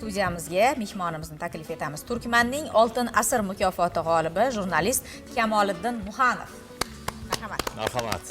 studiyamizga mehmonimizni taklif etamiz. Turkmanning Oltin asr mukofoti g'olibi jurnalist Kamoliddin Muhanov. Marhamat. Marhamat.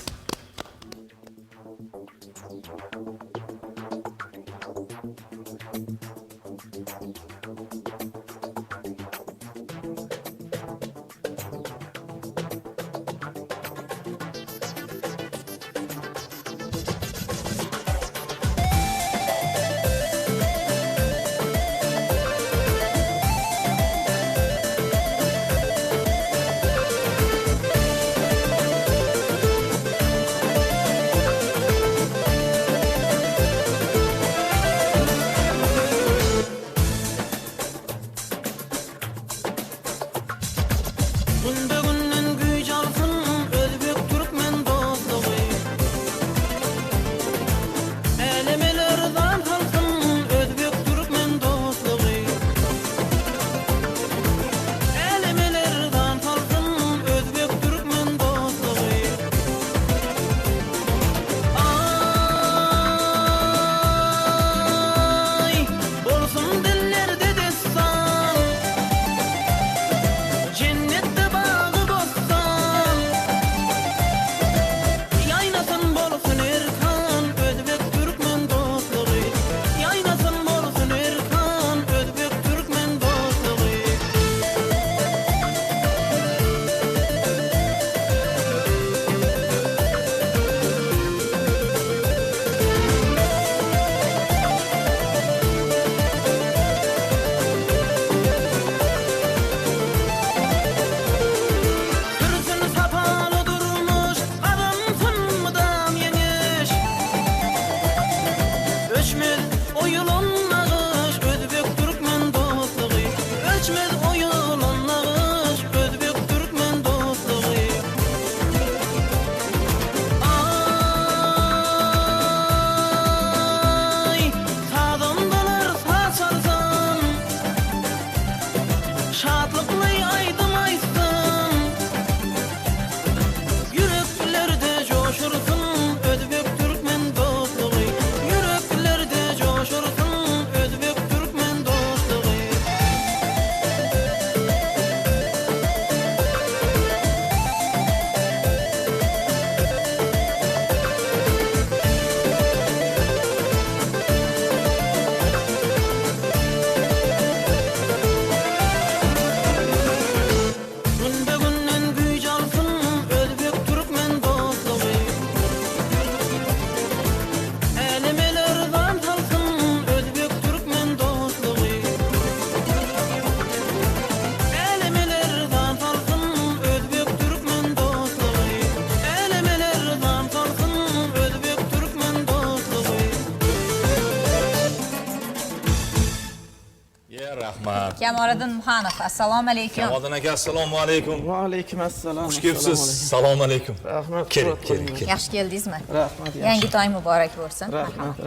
Kamoliddin Muhanov, assalomu alaykum. Kamoliddin aka, assalomu alaykum. Va alaykum assalom. Xush kelibsiz. Assalomu alaykum. Rahmat. Keling. Yaxshi keldingizmi? Rahmat. Yangi to'y muborak bo'lsin.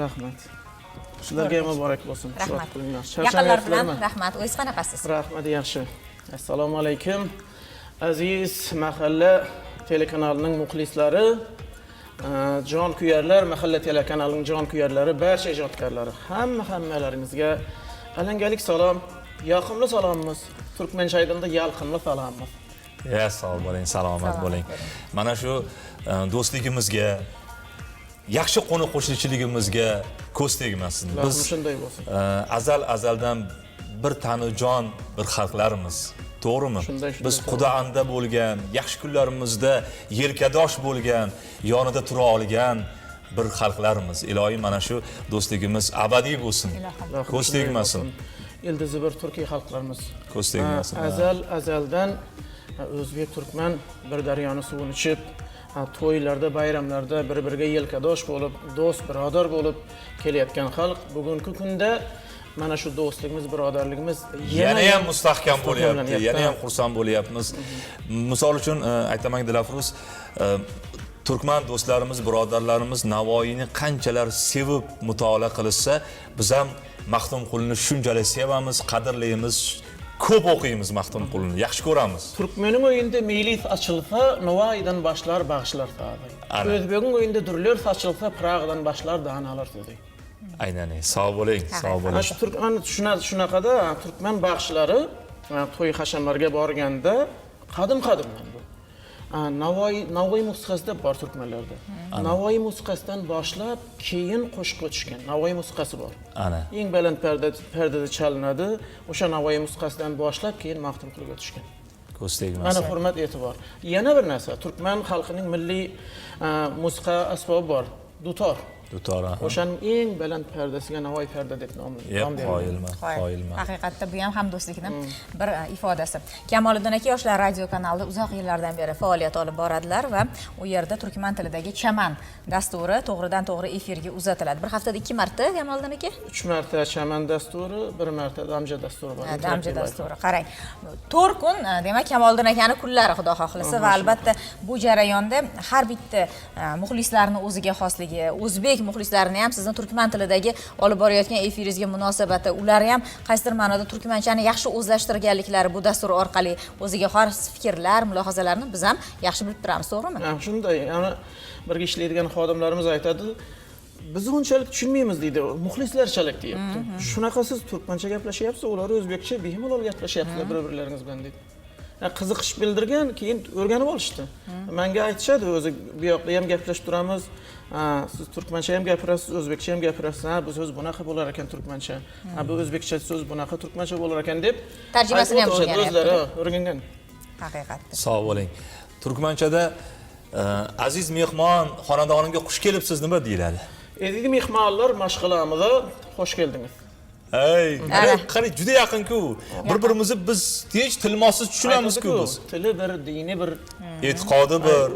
Rahmat. Sizlarga ham muborak bo'lsin. Rahmat. Yaqinlar bilan rahmat. O'zingiz qanaqasiz? Rahmat, yaxshi. Assalomu alaykum. Aziz mahalla telekanalining muxlislari, jon kuyarlar, mahalla telekanalining jon kuyarlari, barcha ijodkorlari, hammalaringizga alangalik salom, yoqimli salomimiz, turkmanchaydanda yalqinli salomimiz. Ya, sog' bo'ling, salomat bo'ling. Mana shu do'stligimizga, yaxshi qo'ni-qo'shnichiligimizga ko'z tegmasin. Biz shunday bo'lsin. Azaldan bir tanijon, bir xalqlarimiz. To'g'rimi? Biz Qudaanda bo'lgan, yaxshi kunlarimizda yelkadosh bo'lgan, yonida tura olgan bir xalqlarimiz. Iloyim mana shu do'stligimiz abadiy bo'lsin. Ko'z tegmasin. Ildizi bir turkiy xalqlarimiz. Ko'z tegmasin. Azaldan o'zbek turkman bir daryoni suvini ichib, to'ylarda, bayramlarda bir-biriga yelkadosh bo'lib, do'st, birodar bo'lib kelayotgan xalq bugungi kunda mana shu do'stligimiz, birodarligimiz yana ham mustahkam bo'lyapti, yana ham xursand bo'lyapmiz. Misol uchun aytaman Dilafruz, turkman do'stlarimiz, birodarlarimiz Navoiyni qanchalar sevib mutolaa qilsa, biz ham Maxtumqulni shunchalik sevamiz, qadrlaymiz, ko'p o'qiymiz Maxtumqulni, yaxshi ko'ramiz. Turkmenin o'yinda Meylis açılsa, Navoiydan başlar bağışlar sağdı. Özbek'in o'yinda Durler açılsa, Prag'dan başlar danalar dedi. Aynan, sog' bo'ling, sog' Mana bo'ling. shu turkman shunaqada turkman baxshlari to'y hashamlarga borganda qadim-qadimdan bu. Navoiy musiqasida bor turkmanlarda. Navoiy musiqasidan boshlab keyin qo'shiqqa tushgan. Navoiy musiqasi bor. Ana. Eng baland pardada chalinadi. O'sha Navoiy musiqasidan boshlab keyin maqtum qilga tushgan. Ko'z tegmas. Mana hurmat e'tibor. Yana bir narsa, turkman xalqining milliy musiqa asbobi bor. Dutor. Dutora. O'shaning eng baland pardasiga Navoiy parda deb nom berilgan. Qoyilman. Haqiqatda bu ham hamdo'stlikning bir ifodasi. Kamoliddin aka Yoshlar radio kanalida uzoq yillardan beri faoliyat olib boradilar va u yerda turkman tilidagi Chaman dasturi to'g'ridan-to'g'ri efirga uzatiladi. Bir haftada 2 marta Kamoliddin aka? 3 marta Chaman dasturi, 1 marta Damja dasturi bor. Damja dasturi. Qarang. 4 kun, demak Kamoliddin akani kunlari xudo xohlasa va albatta bu jarayonda har bitta muxlislarning o'ziga xosligi, o'zbek muxlislarini ham sizni turkman tilidagi olib borayotgan efiringizga munosabati, ular ham qaysidir ma'noda turkmanchani yaxshi o'zlashtirganliklari bu dastur orqali o'ziga xos fikrlar, mulohazalarni biz ham yaxshi bilib turamiz, to'g'rimi? Shunday, yana birga ishlaydigan xodimlarimiz aytadi, biz unchalik tushunmaymiz deydi, muxlislarchalik deyapti. Shunaqa siz turkmancha gaplashyapsiz, ular o'zbekcha bemalol gaplashyaptilar bir-birlaringiz bilan deydi. Qiziqish bildirgan, keyin o'rganib olishdi. Menga aytishadi, o'zi bu yoqda ham gaplashib turamiz. Siz turkmancha ham gapirasiz, o'zbekcha ham gapirasiz. Bu so'z bunaqa bo'lar ekan turkmancha. Bu o'zbekcha so'z bunaqa turkmancha bo'lar ekan deb tarjimasini ham o'zlari o'rgangan. Haqiqatda. Sog' bo'ling. Turkmanchada aziz mehmon, xonadonimga xush kelibsiz nima deyiladi? Endi mehmonlar mashg'alamizga xush keldingiz. Ey, qarang, juda yaqin-ku. Bir-birimizni biz hech tilmossiz tushunamiz-ku biz. Tili bir, dini bir, e'tiqodi bir,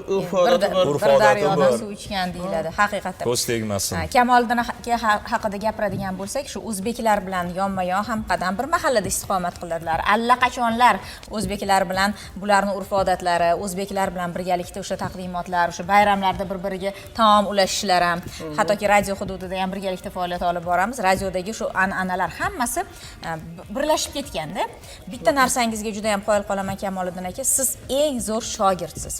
bir daryodan suv ichgan deyiladi. Haqiqatda. Ko'z tegmasin. Kamoliddin aka haqida gapiradigan bo'lsak, shu o'zbeklar bilan yonma-yon ham qadam bir mahallada istiqomat qiladilar. Allaqachonlar o'zbeklar bilan bularning urf-odatlari, o'zbeklar bilan birgalikda o'sha taqdimotlar, o'sha bayramlarda bir-biriga taom ulashishlari ham, hattoki radio hududida ham birgalikda faoliyat olib boramiz. Radiodagi shu an'analar hammasi birlashib ketganda, bitta narsangizga juda ham qoyil qolaman Kamoliddin aka, siz eng zo'r shogirdsiz.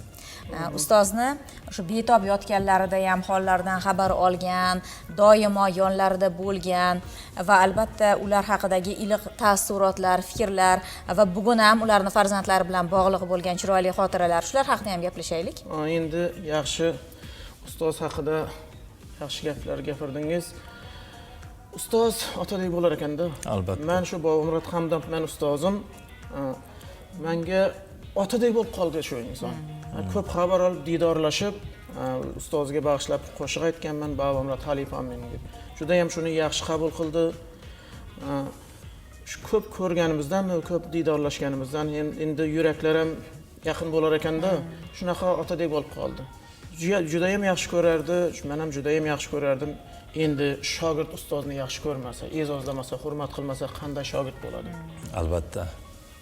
Ustozni o'sha betob yotganlarida ham hollardan xabar olgan, doimo yonlarida bo'lgan va albatta ular haqidagi iliq taassurotlar, fikrlar va bugun ham ularning farzandlari bilan bog'liq bo'lgan chiroyli xotiralar, shular haqida ham gaplashaylik. Endi yaxshi ustoz haqida yaxshi gaplar gapirdingiz. Ustoz otadek bo'lar ekanda. Albatta. Men shu Bobomurod Hamdam men ustozim. Menga otadek bo'lib qoldi shu inson. Ko'p xabar olib, didorlashib, ustozga bag'ishlab qo'shiq aytganman, Bobomurod xalifam mening deb. Juda ham shuni yaxshi qabul qildi. Shu ko'p ko'rganimizdan, ko'p didorlashganimizdan endi yuraklar ham yaqin bo'lar ekanda, shunaqa otadek bo'lib qoldi. Juda ham yaxshi ko'rardi, men ham juda ham yaxshi ko'rardim. Endi shogird ustozni yaxshi ko'rmasa, e'zozlamasa, hurmat qilmasa qanday shogird bo'ladi? Albatta.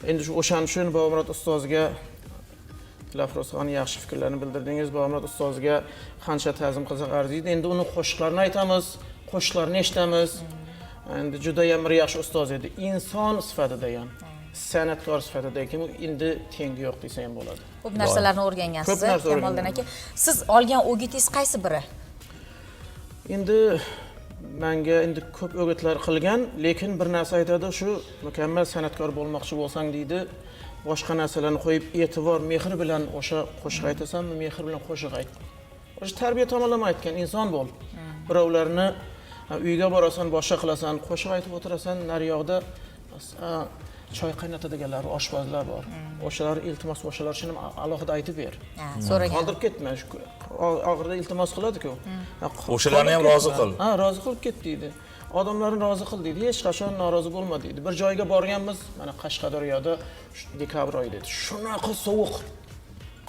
Endi shu o'shaning uchun Bobomurod ustozga Dilafruzxon yaxshi fikrlarni bildirdingiz. Bobomurod ustozga qancha ta'zim qilsak arziydi. Endi uni qo'shiqlarini aytamiz, qo'shiqlarini eshitamiz. Endi juda ham bir yaxshi ustoz edi. Inson sifatida ham, san'atkor sifatida ham endi tengi yo'q desa ham bo'ladi. Ko'p narsalarni o'rgangansiz, Kamoliddin aka. Siz olgan o'gitingiz qaysi biri? Endi menga ko'p o'gitlar qilgan, lekin bir narsa aytadi, shu mukammal san'atkor bo'lmoqchi bo'lsang deydi, boshqa narsalarni qo'yib e'tibor, mehr bilan o'sha qo'shiq aytasanmi, mehr bilan qo'shiq ayt. O'sha tarbiya tomonlama aytgan, inson bo'l. Birovlarni uyga borasan, boshqa qilasan, qo'shiq aytib o'tirasan, nariyoqda choy qaynatadiganlar, oshpazlar bor. O'shalar iltimos, o'shalar uchun alohida aytib ber. So'ragan. Qoldirib ketma. Oxirida iltimos qiladi-ku. O'shalarni ham rozi qil. Rozi qilib ket deydi. Odamlarni rozi qil deydi. Hech qachon norozi bo'lma deydi. Bir joyga borganmiz, mana Qashqadaryoda dekabr oyi dedi. Shunaqa sovuq.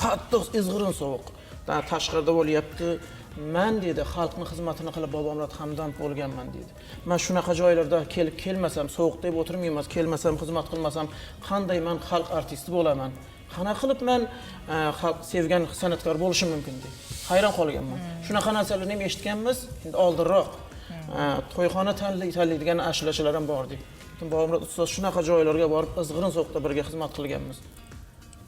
Qattiq izg'irin sovuq. Tashqarida bo'lyapti. Men dedi, xalqni xizmatini qilib Bobomurod Hamdam bo'lganman dedi. Men shunaqa joylarda kelmasam, sovuq deb o'tirmayman, kelmasam, xizmat qilmasam, qanday men xalq artisti bo'laman? Qanaqa qilib men xalq sevgan san'atkor bo'lishim mumkin dedi. Hayron qolganman. Shunaqa narsalarni ham eshitganmiz, endi oldinroq to'yxona tanlaydigan ashulachilar ham bor dedi. Bobomurod ustoz shunaqa joylarga borib, izg'irin sovuqda birga xizmat qilganmiz.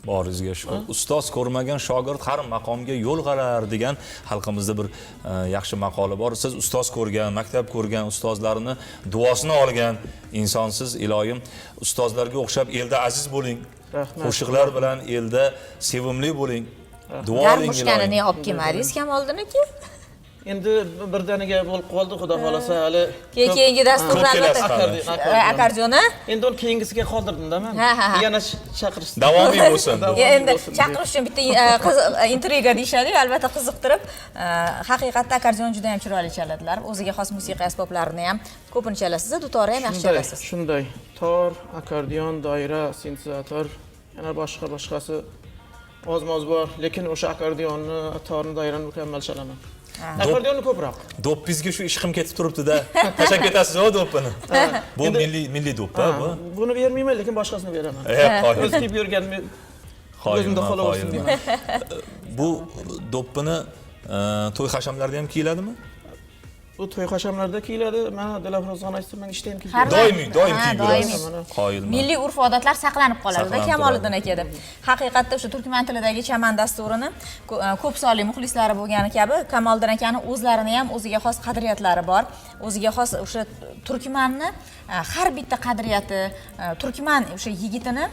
Boringizga shukur. Ustoz ko'rmagan shogird har maqomga yo'l g'arar degan xalqimizda bir yaxshi maqoli bor. Siz ustoz ko'rgan, maktab ko'rgan, ustozlarni duosini olgan insonsiz, iloyim. Ustozlarga o'xshab elda aziz bo'ling. Rahmat. Qo'shiqlar bilan elda sevimli bo'ling. Duo oling Garmushkani iloyim. ne olib kelmadingiz Kamoliddin aka? Endi birdaniga bo'lib qoldi, xudo xolasa, hali Keyingi dasturda Ko'p kelasiz albatta hali. akordeonni. Endi uni keyingisiga qoldirdim-da men. Ha. Yana chaqirishdi. Davomiy bo'lsin. Endi chaqirish uchun bitta intriga deyishadi, albatta qiziqtirib, haqiqatda akordeon juda ham chiroyli chaladilar. O'ziga xos musiqiy asboblarini ham ko'pini chalasiz, dutorni ham yaxshi chalasiz. Shunday. Tor, akordeon, doira, sintezator, yana boshqasi oz-moz bor, lekin o'sha akordeonni, torni, doirani mukammal chalaman. Akordeonni ko'proq. Do'ppizga shu ishqim ketib turibdi-da. Tashab ketasiz-ku do'ppini. Bu milliy do'pp bu. Buni bermayman, lekin boshqasini beraman. Qoyil. O'z kiyib yurganimni o'zimda qolaversin deyman. Bu do'ppini to'y hashamlarda ham kiyiladimi? Bu to'y hashamlarda kiyiladi. Mana Dilafruzxon aytsa, men ishda ham kiyib Doimiy kiyib doimiy. yurasiz. Qoyilman. Milliy urf-odatlar saqlanib qoladi-da Saqlanib Kamoliddin akada. Haqiqatda o'sha turkman tilidagi chaman dasturini ko'p sonli muxlislari bo'lgani kabi Kamoliddin akani o'zlarini ham o'ziga xos qadriyatlari bor. O'ziga xos o'sha turkmanni har bitta qadriyati, turkman o'sha yigitini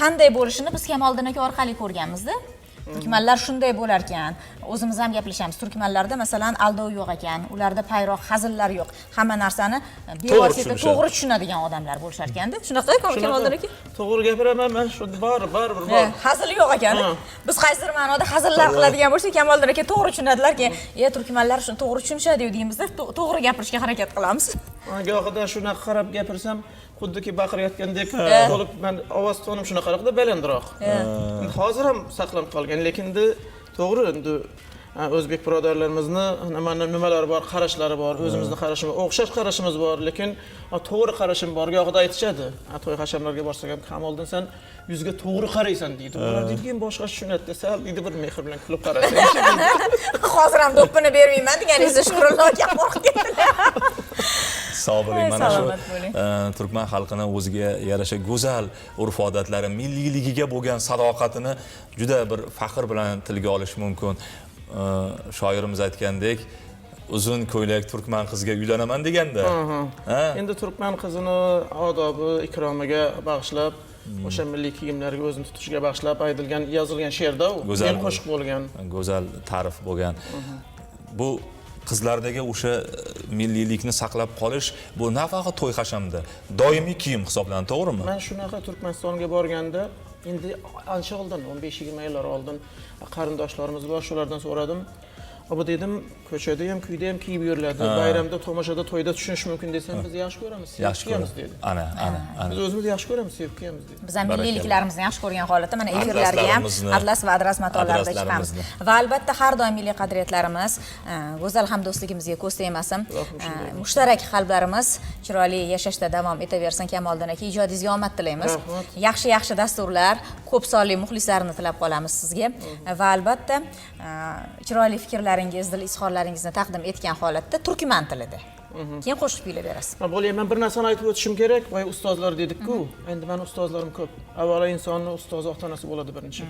qanday bo'lishini biz Kamoliddin aka orqali ko'rganmiz-da. Turkmanlar shunday bo'lar ekan. O'zimiz ham gaplashamiz. Turkmanlarda masalan aldov yo'q ekan. Ularda payroq, hazillar yo'q. Hamma narsani bevosita to'g'ri tushunadigan odamlar bo'lishar ekanda. Shunaqa Kamoliddin aka? To'g'ri gapiraman, men shu baribir bor. Hazil yo'q ekan. Biz qaysidir ma'noda hazillar qiladigan bo'lsak, Kamoliddin aka to'g'ri tushunadilar-ki, turkmanlar shuni to'g'ri tushunishadi deymizda, to'g'ri gapirishga harakat qilamiz. Gohida shunaqa qarab gapirsam, xuddiki baqirayotgandek bo'lib, men ovoz tonim shunaqaroqda balandroq. Hozir ham saqlanib qolgan, lekin to'g'ri endi o'zbek birodarlarimizni nimalar bor, qarashlari bor, o'zimizni qarashimiz, o'xshash qarashimiz bor, lekin to'g'ri qarashim bor. Gohida aytishadi, to'y hashamlarga borsak ham, Kamoliddin sen yuzga to'g'ri qaraysan deydi. Ular deydigan boshqa tushunadi desa, deydi bir mehr bilan kulib qarasa. Hozir ham do'ppini bermayman deganingizda Shukrullo aka qo'rqib ketdilar. Sog' bo'ling. Mana shu Salomat bo'ling. turkman xalqini o'ziga yarasha go'zal urf-odatlari, milliyligiga bo'lgan sadoqatini juda bir faxr bilan tilga olish mumkin. Shoirimiz aytgandek, uzun ko'ylak turkman qizga uylanaman deganda. Endi turkman qizini odobi, ikromiga bag'ishlab, o'sha milliy kiyimlarga o'zini tutishiga bag'ishlab aytilgan, yozilgan she'rda u qo'shiq bo'lgan. Go'zal ta'rif bo'lgan. Bu qizlardagi o'sha milliylikni saqlab qolish bu nafaqat to'y hashamda doimiy kiyim hisoblanadi, to'g'rimi? Men shunaqa Turkmanistonga borganda, endi ancha oldin, 15-20 yillar oldin qarindoshlarimiz bor, shulardan so'radim. Bu dedim, ko'chada ham, kuyda ham kiyib yuriladi. Bayramda, tomoshada, to'yda tushunish mumkin desam, biz yaxshi ko'ramiz, sevib kiyamiz dedi. Ana. Biz o'zimiz yaxshi ko'ramiz, sevib kiyamiz dedi. Biz ham milliyliklarimizni yaxshi ko'rgan holatda mana efirlarga ham atlas va adras matolarda chiqamiz. Va albatta har doim milliy qadriyatlarimiz, go'zal hamdo'stligimizga ko'z tegmasin. Mushtarak qalblarimiz chiroyli yashashda davom etaversin. Kamoliddin aka, ijodingizga omad tilaymiz. Yaxshi dasturlar, ko'p sonli muxlislarni tilab qolamiz sizga va albatta chiroyli fikrlaringiz, dil izhorlaringizni taqdim etgan holatda turkman tilida. Keyin qo'shiq kuylab berasiz. Men bir narsani aytib o'tishim kerak. Voy ustozlar dedik-ku. Endi men ustozlarim ko'p. Avvalo insonning ustozi ota-onasi bo'ladi birinchi.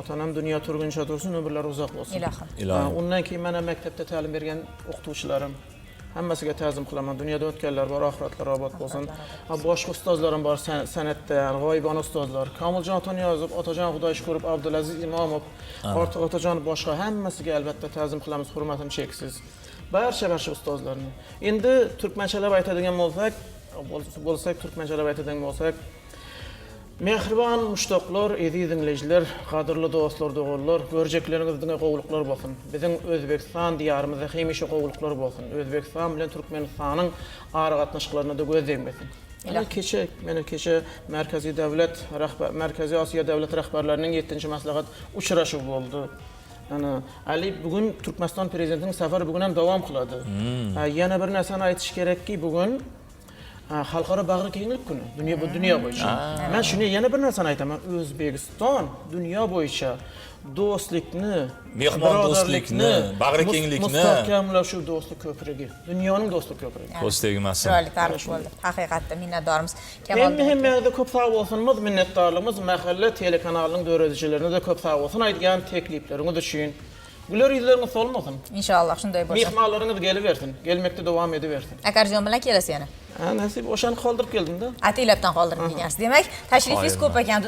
Otanam dunyo turguncha tursin, umrlari uzoq bo'lsin. Ilohim. Undan keyin mana maktabda ta'lim bergan o'qituvchilarim, hammasiga ta'zim qilaman. Dunyoda o'tganlar bor, oxiratlari obod bo'lsin. Boshqa ustozlarim bor san'atda, g'oyibona ustozlar. Komiljon Otaniyozov, Otajon Xudoyshkurov, Abdulaziz Imomov, Ortiq Otajon boshqa hammasiga albatta ta'zim qilamiz, hurmatim cheksiz. Barcha ustozlarni. Endi turkmanchalab aytadigan bo'lsak, turkmanchalab aytadigan bo'lsak, mehribon mushtoqlar, aziz dinleyiciler, qadrli do'stlar, o'g'illar, ko'rjaklaringizga qo'g'liqlar bo'lsin. Bizning O'zbekiston diyorimizda hamisha qo'g'liqlar bo'lsin. O'zbekiston bilan Turkmanistonning ara qatnashchilarini da ko'zlaymisin. Mana kecha Markaziy Osiyo davlat rahbarlarining 7-maslahat uchrashuvi bo'ldi. Ali bugun Turkmaniston prezidentining safari bugun ham davom qiladi. Yana bir narsani aytish kerakki, bugun xalqaro bag'ri kenglik kuni. Dunyo bo'yicha. Men shuni yana bir narsani aytaman. O'zbekiston dunyo bo'yicha do'stlikni, mehmondo'stlikni, bag'ri kenglikni mustahkamlash do'stlik ko'prigi. Dunyoning do'stlik ko'prigi. ko'z tegmasin. Chiroyli ta'rif bo'ldi. Haqiqatda minnatdormiz. Eng Kamoliddin muhim yerda ko'p sağ olsunmiz, minnatdorligimiz mahalla telekanalining döredicilerine de ko'p sağ olsun aytgan teklifleriniz üçün. Bular izleriniz solmasın. inshaalloh shunday bo'lsin. Mehmonlarınız geliversin, gelmekte devam ediversin. Akarjon bilan kelasiz yana. Nasib o'shani qoldirib keldim da. Ataylabdan qoldirib kelgansiz. Demak, tashrifingiz ko'p ekan.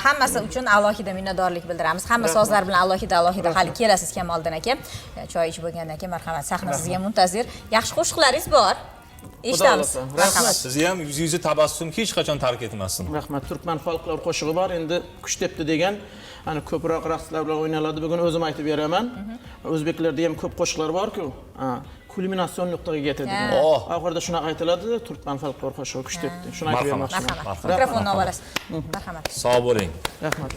Hammasi uchun alohida minnatdorlik bildiramiz. Hamma sozlar bilan alohida hali kelasiz Kamoliddin aka. Choy ichib bo'lgandan keyin marhamat, sahna sizga muntazir. Yaxshi qo'shiqlaringiz bor. Eshitamiz. Rahmat. Sizni ham yuzi tabassum hech qachon tark etmasin. Rahmat. Turkman folklor qo'shig'i bor. Endi Kuchtepdi degan, hani ko'proq raqslar bilan o'ynaladi. Bugun o'zim aytib beraman. O'zbeklarda ham ko'p qo'shiqlar bor-ku. Kulminatsion nuqtaga yetadi. Oxirida shuna aytiladi, Turkman folklor qo'shig'i Kuchtepdi. Shuni aytib bermoqchiman. Marhamat. Mikrofonni olasiz. Marhamat. Sog' bo'ling. Rahmat.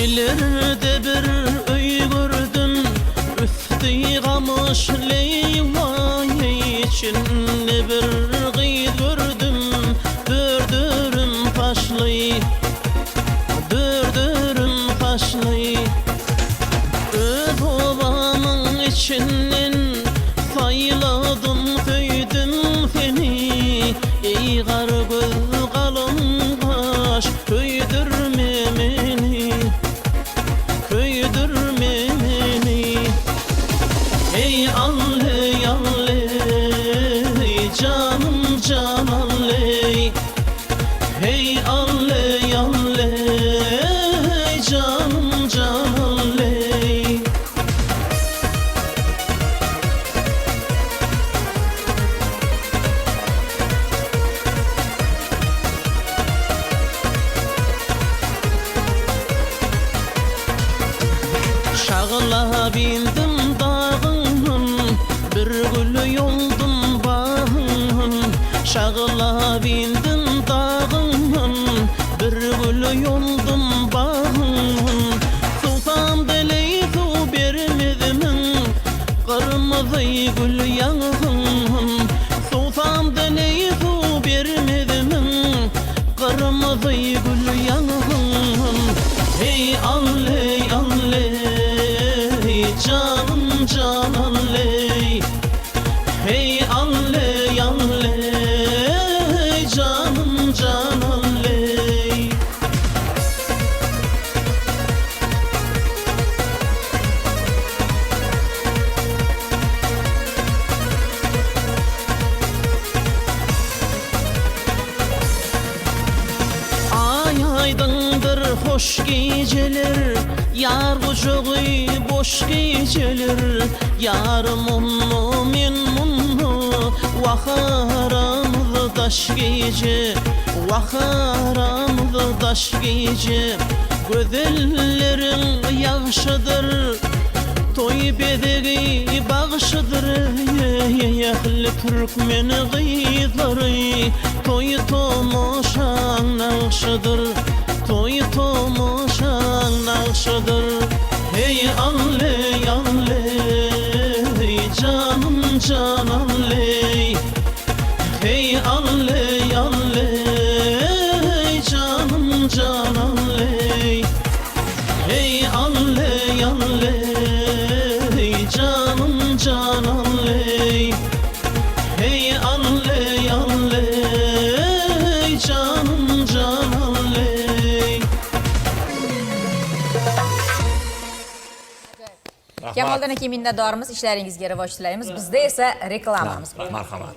İleride bir öy gördüm, üstü qamış leyvay içinde bir qıyı gördüm, dördürüm kaşlı, öz obamın içinden sayladım, köydüm seni, ey qar göz qalın qaş, köydürme beni. Ey alley alley canım can alley. Hey alley alley canım can alley. Şağla bindim dağın, bir gül yoldum bağın. Şağla bindim dağın, bir gül yoldum bağın. Sultan deley su bermedimin, kırmızı gül yangın. Sultan deley su bermedimin, kırmızı gül yangın. Hey alley alley canım can alley. Hey alley alley canım can alley. Ay aydındır hoş geceler, yar kucağı boş geceler. Yarım munlu min munlu, vaharamız daş gece, vaharamız daş gece. Gözellerin yaşıdır, toy bedegi bağışıdır. Yehli Türkmen gıyları, toy tomoşan nakşıdır. Toy tomoşan nakşıdır. Hey alley alley canım can alley. Hey alley alley canım can alley. Hey alley alley canım can alley. Hey alley alley canım can alley. Kamoliddin aka minnatdormiz, ishlaringizga rivoj tilaymiz. Bizda esa reklamamiz bor. Marhamat.